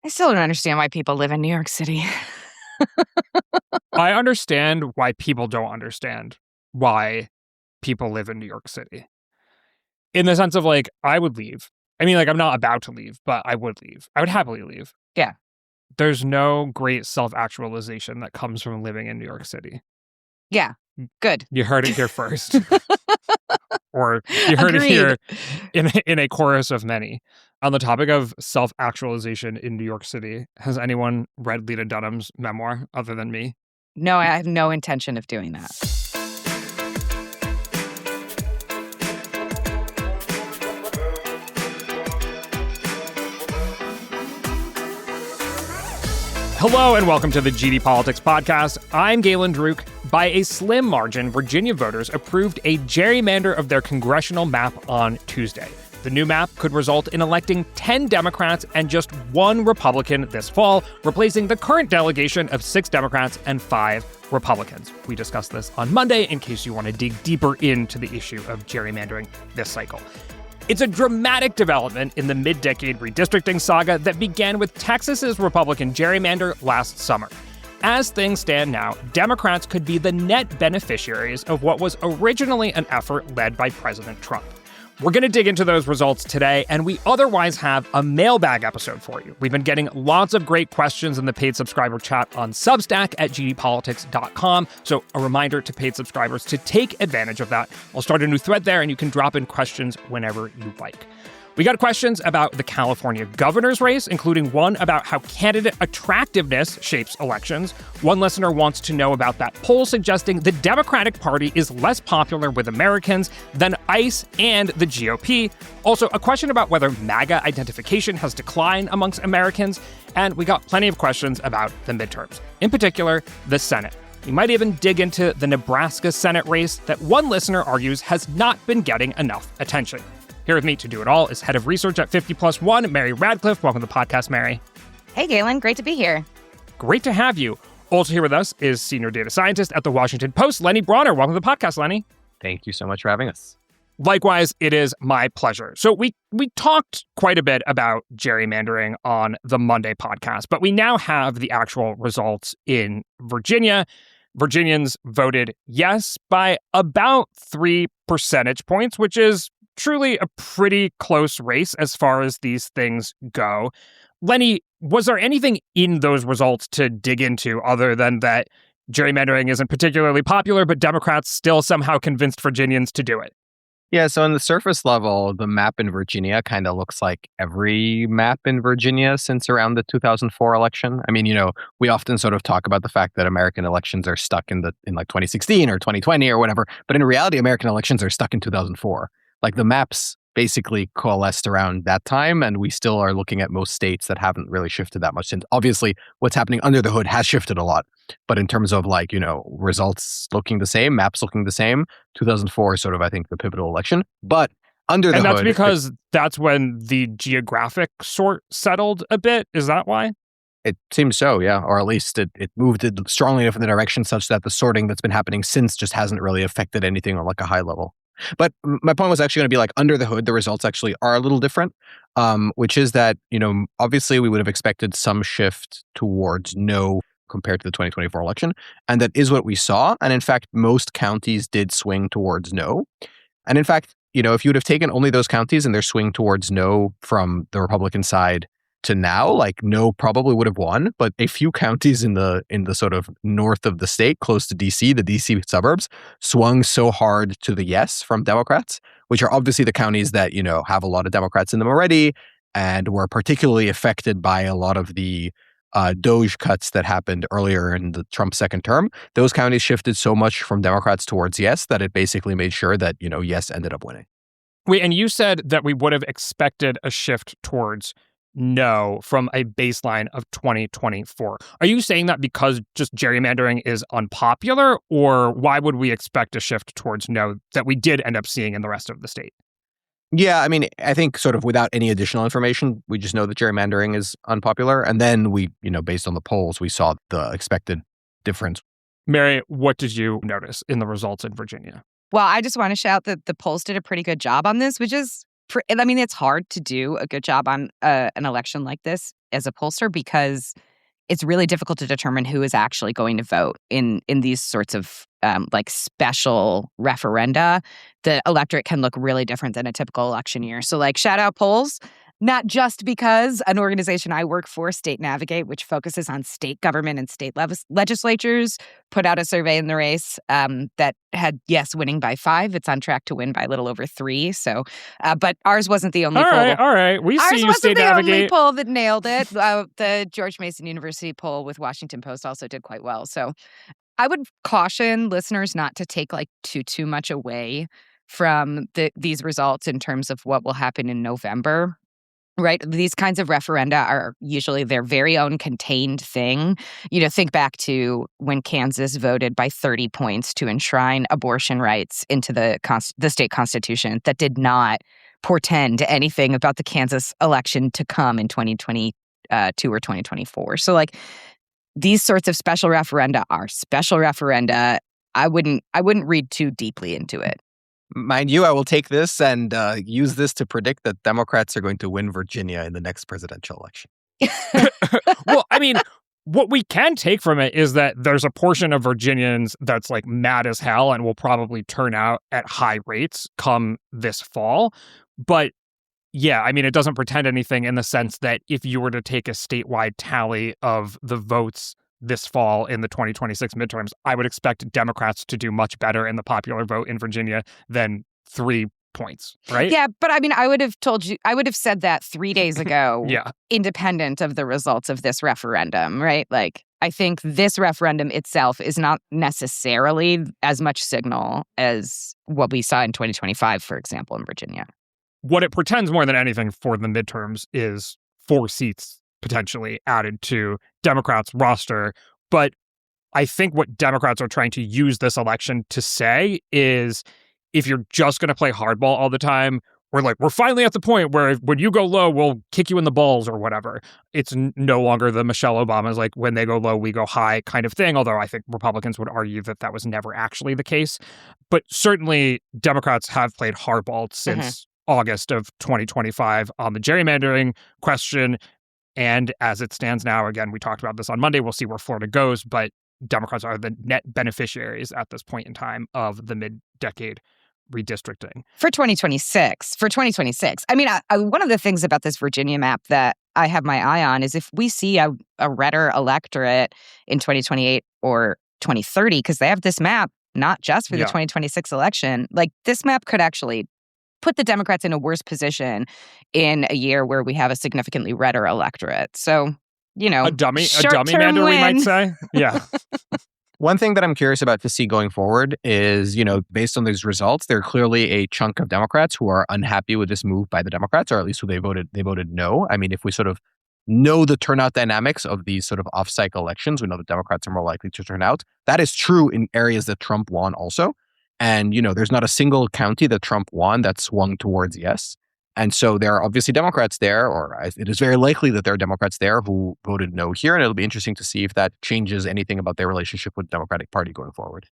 I still don't understand why people live in New York City. I understand why people don't understand why people live in New York City. In the sense of, like, I would leave. I mean, like, I'm not about to leave, but I would leave. I would happily leave. Yeah. There's no great self-actualization that comes from living in New York City. Yeah. Good. You heard it here first. Or you heard it here in a chorus of many. On the topic of self-actualization in New York City, has anyone read Lena Dunham's memoir other than me? No, I have no intention of doing that. Hello and welcome to the GD Politics Podcast. I'm Galen Druk. By a slim margin, Virginia voters approved a gerrymander of their congressional map on Tuesday. The new map could result in electing 10 Democrats and just 1 Republican this fall, replacing the current delegation of 6 Democrats and 5 Republicans. We discussed this on Monday in case you want to dig deeper into the issue of gerrymandering this cycle. It's a dramatic development in the mid-decade redistricting saga that began with Texas's Republican gerrymander last summer. As things stand now, Democrats could be the net beneficiaries of what was originally an effort led by President Trump. We're going to dig into those results today, and we otherwise have a mailbag episode for you. We've been getting lots of great questions in the paid subscriber chat on Substack at gdpolitics.com, so a reminder to paid subscribers to take advantage of that. I'll start a new thread there, and you can drop in questions whenever you like. We got questions about the California governor's race, including one about how candidate attractiveness shapes elections. One listener wants to know about that poll suggesting the Democratic Party is less popular with Americans than ICE and the GOP. Also, a question about whether MAGA identification has declined amongst Americans. And we got plenty of questions about the midterms, in particular, the Senate. We might even dig into the Nebraska Senate race that one listener argues has not been getting enough attention. Here with me to do it all is head of research at FiftyPlusOne, Mary Radcliffe. Welcome to the podcast, Mary. Hey, Galen. Great to be here. Great to have you. Also here with us is senior data scientist at the Washington Post, Lenny Bronner. Welcome to the podcast, Lenny. Thank you so much for having us. Likewise, it is my pleasure. So we talked quite a bit about gerrymandering on the Monday podcast, but we now have the actual results in Virginia. Virginians voted yes by about 3 percentage points, which is truly a pretty close race as far as these things go. Lenny, was there anything in those results to dig into other than that gerrymandering isn't particularly popular, but Democrats still somehow convinced Virginians to do it? Yeah, so on the surface level, the map in Virginia kind of looks like every map in Virginia since around the 2004 election. I mean, we often sort of talk about the fact that American elections are stuck in like 2016 or 2020 or whatever, but in reality, American elections are stuck in 2004. Like the maps basically coalesced around that time, and we still are looking at most states that haven't really shifted that much since. Obviously, what's happening under the hood has shifted a lot, but in terms of results looking the same, maps looking the same, 2004 is sort of, I think, the pivotal election. But under the hood... And that's because that's when the geographic sort settled a bit? Is that why? It seems so, yeah. Or at least it moved it strongly enough in the direction such that the sorting that's been happening since just hasn't really affected anything on like a high level. But my point was actually going to be like under the hood, the results actually are a little different, which is that, obviously we would have expected some shift towards no compared to the 2024 election. And that is what we saw. And in fact, most counties did swing towards no. And in fact, if you would have taken only those counties and their swing towards no from the Republican side to now, like no probably would have won, but a few counties in the sort of north of the state, close to DC, the DC suburbs, swung so hard to the yes from Democrats, which are obviously the counties that, have a lot of Democrats in them already and were particularly affected by a lot of the DOJ cuts that happened earlier in the Trump second term. Those counties shifted so much from Democrats towards yes that it basically made sure that, yes ended up winning. Wait, and you said that we would have expected a shift towards no from a baseline of 2024. Are you saying that because just gerrymandering is unpopular, or why would we expect a shift towards no that we did end up seeing in the rest of the state? Yeah, I mean, I think sort of without any additional information, we just know that gerrymandering is unpopular. And then we, based on the polls, we saw the expected difference. Mary, what did you notice in the results in Virginia? Well, I just want to shout that the polls did a pretty good job on this, which is I mean, it's hard to do a good job on an election like this as a pollster because it's really difficult to determine who is actually going to vote in these sorts of like special referenda. The electorate can look really different than a typical election year. So like shout out polls, not just because an organization I work for, State Navigate, which focuses on state government and state legislatures, put out a survey in the race that had yes winning by 5. It's on track to win by a little over 3. So, but ours wasn't the only poll. All right. We see you, State Navigate. Ours wasn't the only poll that nailed it. The George Mason University poll with Washington Post also did quite well. So, I would caution listeners not to take like too much away from these results in terms of what will happen in November. Right. These kinds of referenda are usually their very own contained thing. You know, think back to when Kansas voted by 30 points to enshrine abortion rights into the state constitution. That did not portend anything about the Kansas election to come in 2022 or 2024. So like these sorts of special referenda are special referenda. I wouldn't read too deeply into it. Mind you, I will take this and use this to predict that Democrats are going to win Virginia in the next presidential election. Well, I mean, what we can take from it is that there's a portion of Virginians that's like mad as hell and will probably turn out at high rates come this fall. But yeah, I mean, it doesn't pretend anything in the sense that if you were to take a statewide tally of the votes this fall in the 2026 midterms, I would expect Democrats to do much better in the popular vote in Virginia than 3 points, right? Yeah, but I mean, I would have said that 3 days ago, yeah, independent of the results of this referendum, right? Like, I think this referendum itself is not necessarily as much signal as what we saw in 2025, for example, in Virginia. What it pretends more than anything for the midterms is 4 seats potentially added to Democrats' roster. But I think what Democrats are trying to use this election to say is if you're just going to play hardball all the time, we're finally at the point where when you go low, we'll kick you in the balls or whatever. It's no longer the Michelle Obama's like when they go low, we go high kind of thing. Although I think Republicans would argue that was never actually the case. But certainly Democrats have played hardball since August of 2025 on the gerrymandering question. And as it stands now, again, we talked about this on Monday, we'll see where Florida goes, but Democrats are the net beneficiaries at this point in time of the mid-decade redistricting. For 2026. I mean, one of the things about this Virginia map that I have my eye on is if we see a redder electorate in 2028 or 2030, because they have this map not just for the 2026 election, like this map could actually put the Democrats in a worse position in a year where we have a significantly redder electorate. So, you know, a dummy mander, we might say. Yeah. One thing that I'm curious about to see going forward is, you know, based on these results, there are clearly a chunk of Democrats who are unhappy with this move by the Democrats, or at least who they voted no. I mean, if we sort of know the turnout dynamics of these sort of off-cycle elections, we know that Democrats are more likely to turn out. That is true in areas that Trump won also. And, you know, there's not a single county that Trump won that swung towards yes. And so there are obviously Democrats there, or it is very likely that there are Democrats there who voted no here. And it'll be interesting to see if that changes anything about their relationship with the Democratic Party going forward.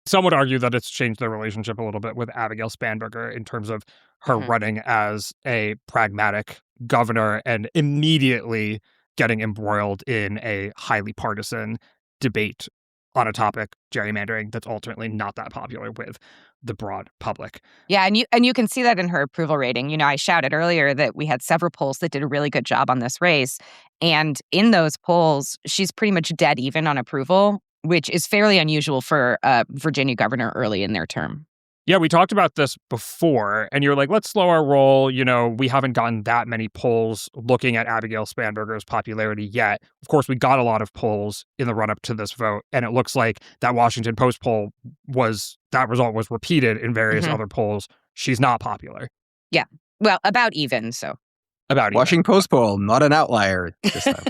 Some would argue that it's changed their relationship a little bit with Abigail Spanberger in terms of her running as a pragmatic governor and immediately getting embroiled in a highly partisan debate on a topic, gerrymandering, that's ultimately not that popular with the broad public. Yeah, and you can see that in her approval rating. You know, I shouted earlier that we had several polls that did a really good job on this race. And in those polls, she's pretty much dead even on approval, which is fairly unusual for a Virginia governor early in their term. Yeah, we talked about this before, and you're like, let's slow our roll. You know, we haven't gotten that many polls looking at Abigail Spanberger's popularity yet. Of course, we got a lot of polls in the run-up to this vote, and it looks like that Washington Post poll that result was repeated in various other polls. She's not popular. Yeah, well, about even, so. About Washington Post poll, not an outlier this time.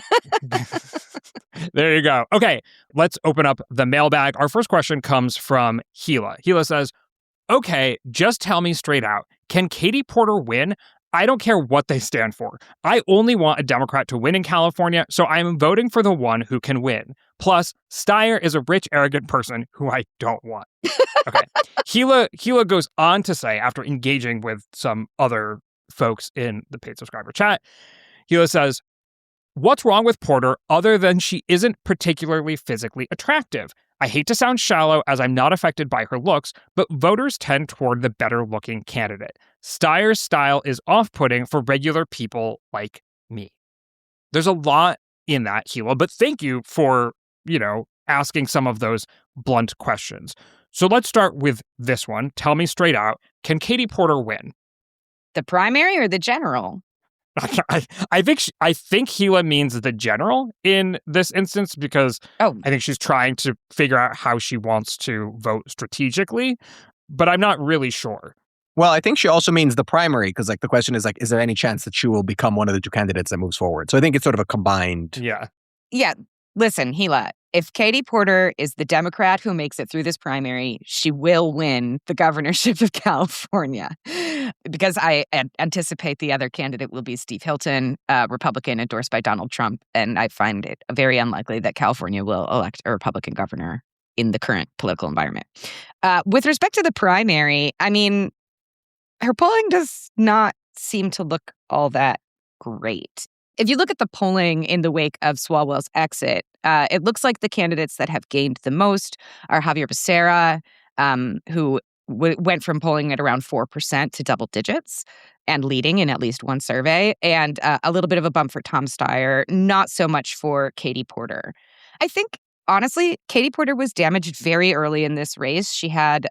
There you go. Okay, let's open up the mailbag. Our first question comes from Gila. Gila says, okay, just tell me straight out, can Katie Porter win? I don't care what they stand for. I only want a Democrat to win in California, so I am voting for the one who can win. Plus, Steyer is a rich, arrogant person who I don't want. Okay. Gila goes on to say, after engaging with some other folks in the paid subscriber chat. Gila says, what's wrong with Porter other than she isn't particularly physically attractive? I hate to sound shallow as I'm not affected by her looks, but voters tend toward the better-looking candidate. Steyer's style is off-putting for regular people like me. There's a lot in that, Gila, but thank you for, asking some of those blunt questions. So let's start with this one. Tell me straight out, can Katie Porter win? The primary or the general? I think Gila means the general in this instance because I think she's trying to figure out how she wants to vote strategically, but I'm not really sure. Well, I think she also means the primary because the question is is there any chance that she will become one of the two candidates that moves forward? So I think it's sort of a combined. Yeah. Listen, Gila, if Katie Porter is the Democrat who makes it through this primary, she will win the governorship of California because I anticipate the other candidate will be Steve Hilton, Republican endorsed by Donald Trump. And I find it very unlikely that California will elect a Republican governor in the current political environment. With respect to the primary, I mean, her polling does not seem to look all that great. If you look at the polling in the wake of Swalwell's exit, it looks like the candidates that have gained the most are Javier Becerra, who went from polling at around 4% to double digits and leading in at least one survey, and a little bit of a bump for Tom Steyer, not so much for Katie Porter. I think, honestly, Katie Porter was damaged very early in this race. She had,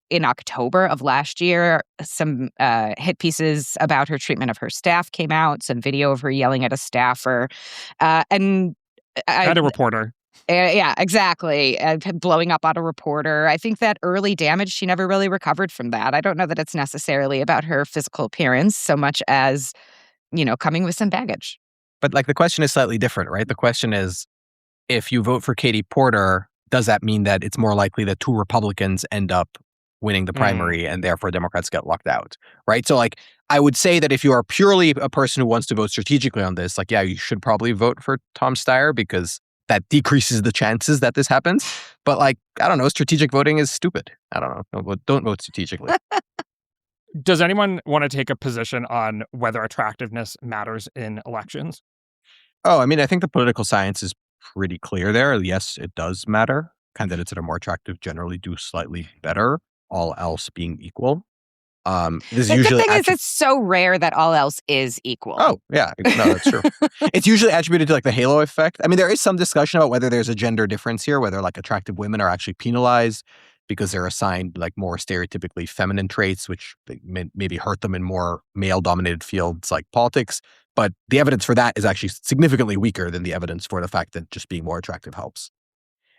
in October of last year, some hit pieces about her treatment of her staff came out, some video of her yelling at a staffer. And a reporter. Yeah, exactly. Blowing up on a reporter. I think that early damage, she never really recovered from that. I don't know that it's necessarily about her physical appearance so much as, coming with some baggage. But the question is slightly different, right? The question is, if you vote for Katie Porter, does that mean that it's more likely that two Republicans end up winning the primary and therefore Democrats get locked out, right? So I would say that if you are purely a person who wants to vote strategically on this, you should probably vote for Tom Steyer because that decreases the chances that this happens. But I don't know, strategic voting is stupid. I don't know. Don't vote strategically. Does anyone want to take a position on whether attractiveness matters in elections? Oh, I mean, I think the political science is pretty clear there. Yes, it does matter. Candidates that are more attractive generally do slightly better, all else being equal. The good thing is it's so rare that all else is equal. Oh, yeah. No, that's true. It's usually attributed to the halo effect. I mean, there is some discussion about whether there's a gender difference here, whether attractive women are actually penalized because they're assigned more stereotypically feminine traits, which maybe hurt them in more male-dominated fields like politics. But the evidence for that is actually significantly weaker than the evidence for the fact that just being more attractive helps.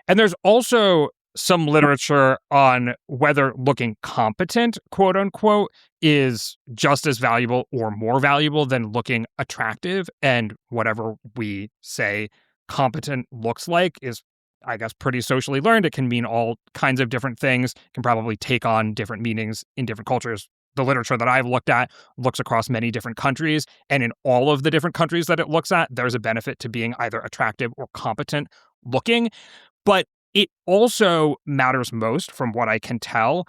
And there's also some literature on whether looking competent, quote unquote, is just as valuable or more valuable than looking attractive. And whatever we say competent looks like is, I guess, pretty socially learned. It can mean all kinds of different things, can probably take on different meanings in different cultures. The literature that I've looked at looks across many different countries, and in all of the different countries that it looks at, there's a benefit to being either attractive or competent looking. But it also matters most, from what I can tell,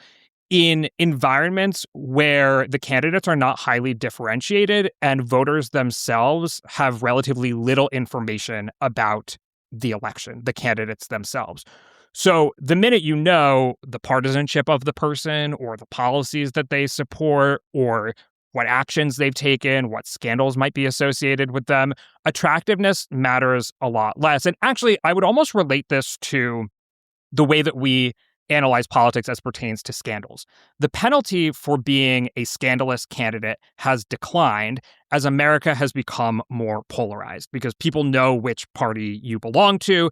in environments where the candidates are not highly differentiated and voters themselves have relatively little information about the election, the candidates themselves. So the minute you know the partisanship of the person or the policies that they support or what actions they've taken, what scandals might be associated with them, attractiveness matters a lot less. And actually, I would almost relate this to the way that we analyze politics as pertains to scandals. The penalty for being a scandalous candidate has declined as America has become more polarized because people know which party you belong to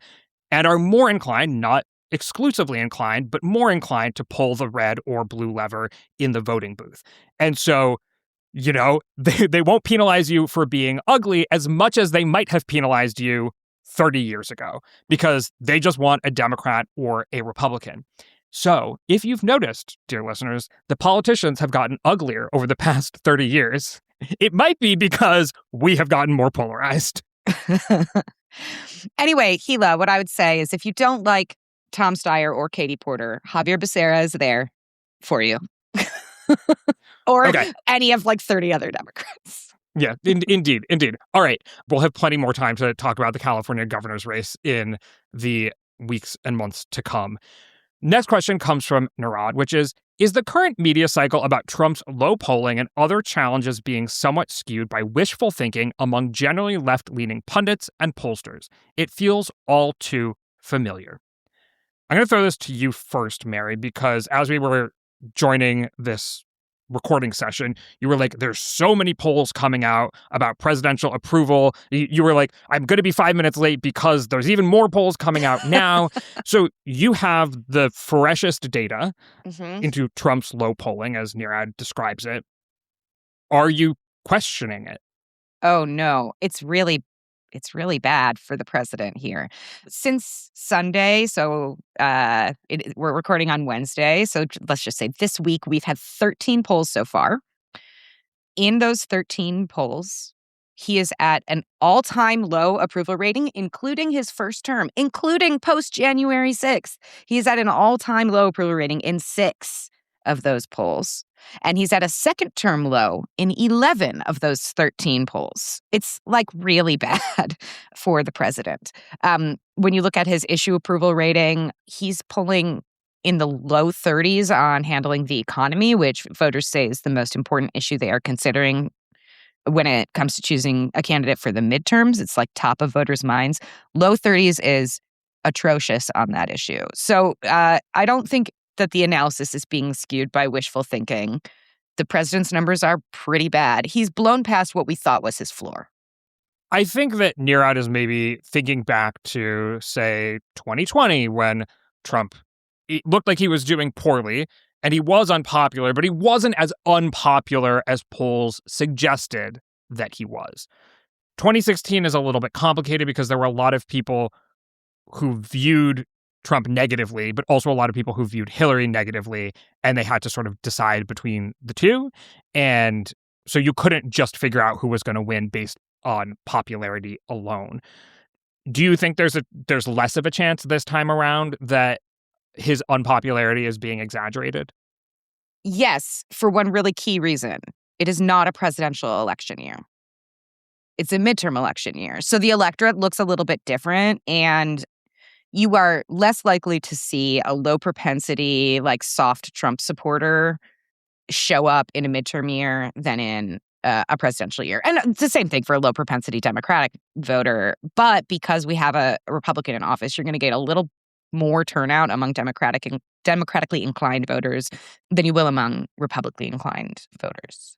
and are more inclined, not exclusively inclined, but more inclined to pull the red or blue lever in the voting booth. And so, they won't penalize you for being ugly as much as they might have penalized you 30 years ago because they just want a Democrat or a Republican. So if you've noticed, dear listeners, the politicians have gotten uglier over the past 30 years, it might be because we have gotten more polarized. Anyway, Gila, what I would say is if you don't like Tom Steyer or Katie Porter, Javier Becerra is there for you. or Okay. any of like 30 other Democrats. Yeah, indeed. All right. We'll have plenty more time to talk about the California governor's race in the weeks and months to come. Next question comes from Narad, which is the current media cycle about Trump's low polling and other challenges being somewhat skewed by wishful thinking among generally left-leaning pundits and pollsters? It feels all too familiar. I'm going to throw this to you first, Mary, because as we were joining this recording session, you were like, there's so many polls coming out about presidential approval. You were like, I'm going to be 5 minutes late because there's even more polls coming out now. So you have the freshest data into Trump's low polling, as Nirad describes it. Are you questioning it? Oh, no. It's really bad for the president here. Since Sunday, so we're recording on Wednesday, so let's just say this week we've had 13 polls so far. In those 13 polls, he is at an all-time low approval rating, including his first term, including post-January 6th. He's at an all-time low approval rating in 6 of those polls. And he's at a second-term low in 11 of those 13 polls. It's like really bad for the president. When you look at his issue approval rating, he's pulling in the low 30s on handling the economy, which voters say is the most important issue they are considering when it comes to choosing a candidate for the midterms. It's like top of voters' minds. Low 30s is atrocious on that issue. So I don't think that the analysis is being skewed by wishful thinking. The president's numbers are pretty bad. He's blown past what we thought was his floor. I think that Nirad is maybe thinking back to, say, 2020, when Trump it looked like he was doing poorly and he was unpopular, but he wasn't as unpopular as polls suggested that he was. 2016 is a little bit complicated because there were a lot of people who viewed Trump negatively, but also a lot of people who viewed Hillary negatively, and they had to sort of decide between the two. And so you couldn't just figure out who was going to win based on popularity alone. Do you think there's less of a chance this time around that his unpopularity is being exaggerated? Yes, for one really key reason. It is not a presidential election year. It's a midterm election year. So the electorate looks a little bit different, and you are less likely to see a low propensity, like soft Trump supporter show up in a midterm year than in a presidential year. And it's the same thing for a low propensity Democratic voter. But because we have a Republican in office, you're going to get a little more turnout among democratically inclined voters than you will among Republically inclined voters.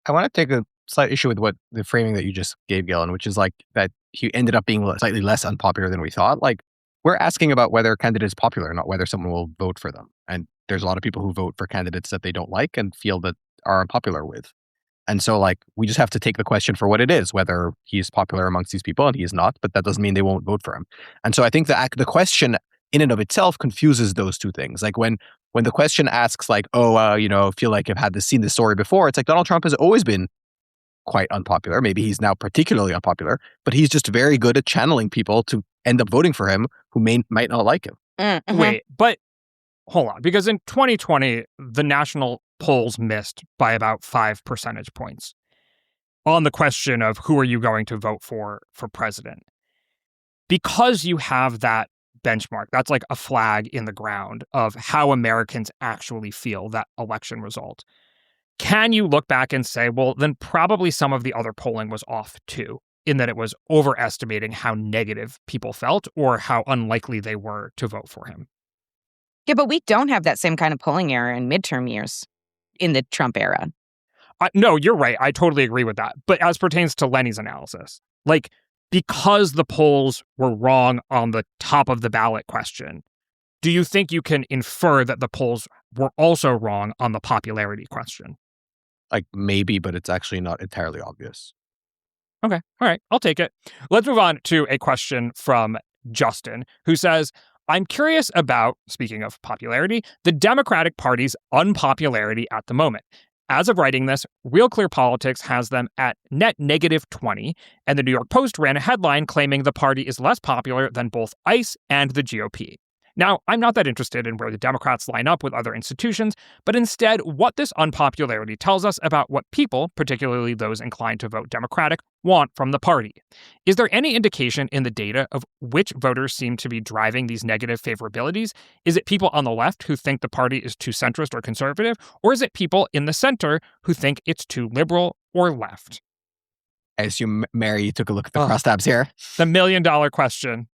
I want to take a slight issue with what the framing that you just gave, Galen, which is like that he ended up being slightly less unpopular than we thought. Like, we're asking about whether a candidate is popular, not whether someone will vote for them. And there's a lot of people who vote for candidates that they don't like and feel that are unpopular with. And so, like, we just have to take the question for what it is, whether he's popular amongst these people, and he is not, but that doesn't mean they won't vote for him. And so I think the question in and of itself confuses those two things. Like, when the question asks, like, feel like I've seen this story before, it's like Donald Trump has always been quite unpopular. Maybe he's now particularly unpopular, but he's just very good at channeling people to end up voting for him who might not like him. Mm-hmm. Wait, but hold on, because in 2020, the national polls missed by about 5 percentage points on the question of who are you going to vote for president. Because you have that benchmark, that's like a flag in the ground of how Americans actually feel that election result. Can you look back and say, well, then probably some of the other polling was off too, in that it was overestimating how negative people felt or how unlikely they were to vote for him? Yeah, but we don't have that same kind of polling error in midterm years in the Trump era. No, you're right. I totally agree with that. But as pertains to Lenny's analysis, like, because the polls were wrong on the top of the ballot question, do you think you can infer that the polls were also wrong on the popularity question? Like, maybe, but it's actually not entirely obvious. Okay. All right. I'll take it. Let's move on to a question from Justin, who says, I'm curious about, speaking of popularity, the Democratic Party's unpopularity at the moment. As of writing this, Real Clear Politics has them at net negative 20, and the New York Post ran a headline claiming the party is less popular than both ICE and the GOP. Now, I'm not that interested in where the Democrats line up with other institutions, but instead what this unpopularity tells us about what people, particularly those inclined to vote Democratic, want from the party. Is there any indication in the data of which voters seem to be driving these negative favorabilities? Is it people on the left who think the party is too centrist or conservative, or is it people in the center who think it's too liberal or left? I assume, Mary, you took a look at the crosstabs here. The million-dollar question.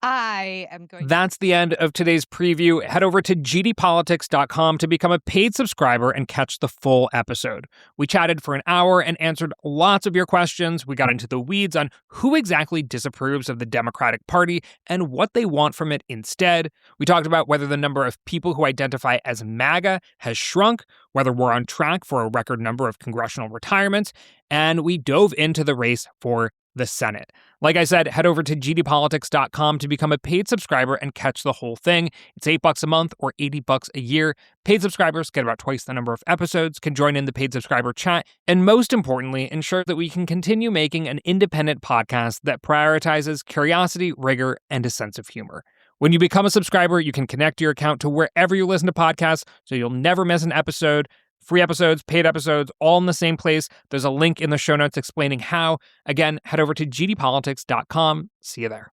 I am going. That's the end of today's preview. Head over to gdpolitics.com to become a paid subscriber and catch the full episode. We chatted for an hour and answered lots of your questions. We got into the weeds on who exactly disapproves of the Democratic Party and what they want from it instead. We talked about whether the number of people who identify as MAGA has shrunk, whether we're on track for a record number of congressional retirements, and we dove into the race for the Senate. Like I said, head over to gdpolitics.com to become a paid subscriber and catch the whole thing. It's $8 a month or $80 a year. Paid subscribers get about twice the number of episodes, can join in the paid subscriber chat, and most importantly, ensure that we can continue making an independent podcast that prioritizes curiosity, rigor, and a sense of humor. When you become a subscriber, you can connect your account to wherever you listen to podcasts, so you'll never miss an episode. Free episodes, paid episodes, all in the same place. There's a link in the show notes explaining how. Again, head over to gdpolitics.com. See you there.